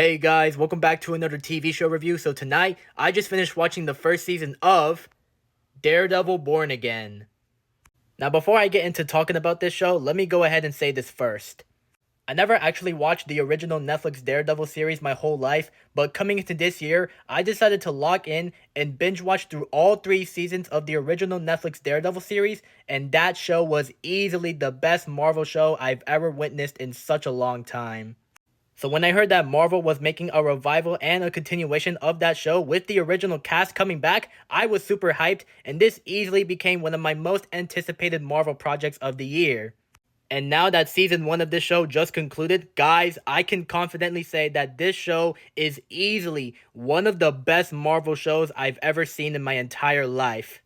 Hey guys, welcome back to another TV show review. So tonight, I just finished watching the first season of Daredevil Born Again. Now before I get into talking about this show, let me go ahead and say this first. I never actually watched the original Netflix Daredevil series my whole life, but coming into this year, I decided to lock in and binge watch through all 3 seasons of the original Netflix Daredevil series, and that show was easily the best Marvel show I've ever witnessed in such a long time. So when I heard that Marvel was making a revival and a continuation of that show with the original cast coming back, I was super hyped, and this easily became one of my most anticipated Marvel projects of the year. And now that season 1 of this show just concluded, guys, I can confidently say that this show is easily one of the best Marvel shows I've ever seen in my entire life.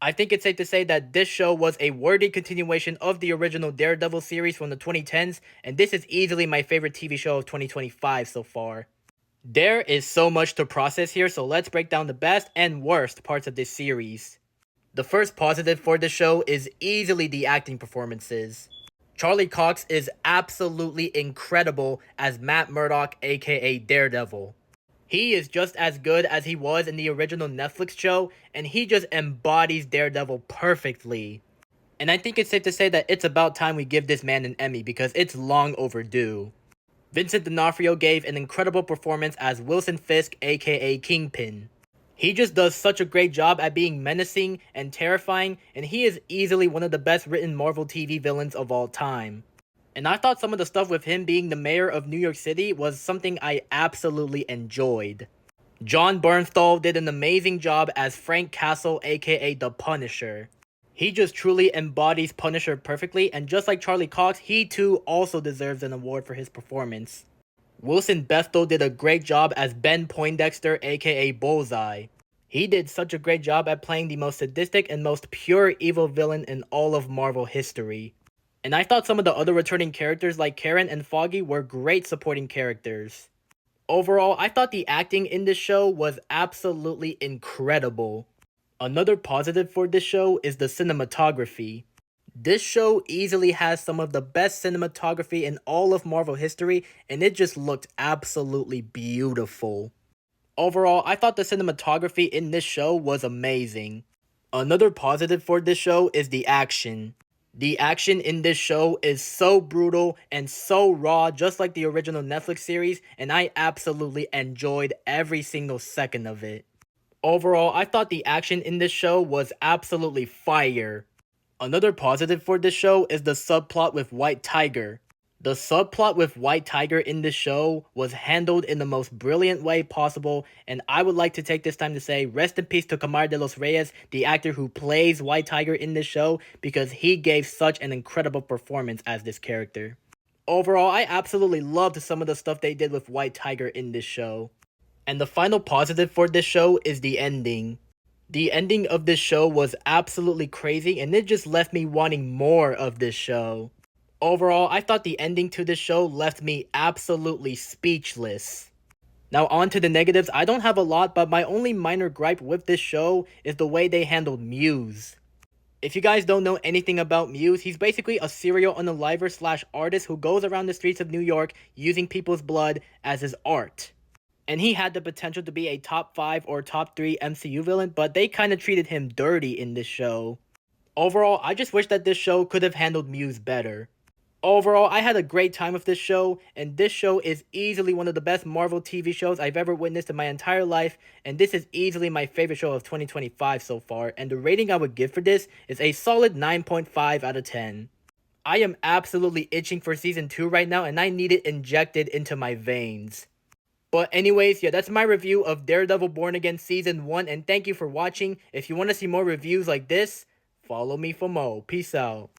I think it's safe to say that this show was a worthy continuation of the original Daredevil series from the 2010s, and this is easily my favorite TV show of 2025 so far. There is so much to process here, so let's break down the best and worst parts of this series. The first positive for this show is easily the acting performances. Charlie Cox is absolutely incredible as Matt Murdock, aka Daredevil. He is just as good as he was in the original Netflix show, and he just embodies Daredevil perfectly. And I think it's safe to say that it's about time we give this man an Emmy because it's long overdue. Vincent D'Onofrio gave an incredible performance as Wilson Fisk, aka Kingpin. He just does such a great job at being menacing and terrifying, and he is easily one of the best written Marvel TV villains of all time. And I thought some of the stuff with him being the mayor of New York City was something I absolutely enjoyed. John Bernthal did an amazing job as Frank Castle, aka The Punisher. He just truly embodies Punisher perfectly, and just like Charlie Cox, he too also deserves an award for his performance. Wilson Bethel did a great job as Ben Poindexter, aka Bullseye. He did such a great job at playing the most sadistic and most pure evil villain in all of Marvel history. And I thought some of the other returning characters like Karen and Foggy were great supporting characters. Overall, I thought the acting in this show was absolutely incredible. Another positive for this show is the cinematography. This show easily has some of the best cinematography in all of Marvel history, and it just looked absolutely beautiful. Overall, I thought the cinematography in this show was amazing. Another positive for this show is the action. The action in this show is so brutal and so raw, just like the original Netflix series, and I absolutely enjoyed every single second of it. Overall, I thought the action in this show was absolutely fire. Another positive for this show is the subplot with White Tiger. The subplot with White Tiger in this show was handled in the most brilliant way possible, and I would like to take this time to say rest in peace to Camar de los Reyes, the actor who plays White Tiger in this show, because he gave such an incredible performance as this character. Overall, I absolutely loved some of the stuff they did with White Tiger in this show. And the final positive for this show is the ending. The ending of this show was absolutely crazy, and it just left me wanting more of this show. Overall, I thought the ending to this show left me absolutely speechless. Now on to the negatives. I don't have a lot, but my only minor gripe with this show is the way they handled Muse. If you guys don't know anything about Muse, he's basically a serial unaliver slash artist who goes around the streets of New York using people's blood as his art. And he had the potential to be a top 5 or top 3 MCU villain, but they kind of treated him dirty in this show. Overall, I just wish that this show could have handled Muse better. Overall, I had a great time with this show, and this show is easily one of the best Marvel TV shows I've ever witnessed in my entire life, and this is easily my favorite show of 2025 so far, and the rating I would give for this is a solid 9.5 out of 10. I am absolutely itching for season 2 right now, and I need it injected into my veins. But anyways, yeah, that's my review of Daredevil Born Again Season 1, and thank you for watching. If you want to see more reviews like this, follow me for more. Peace out.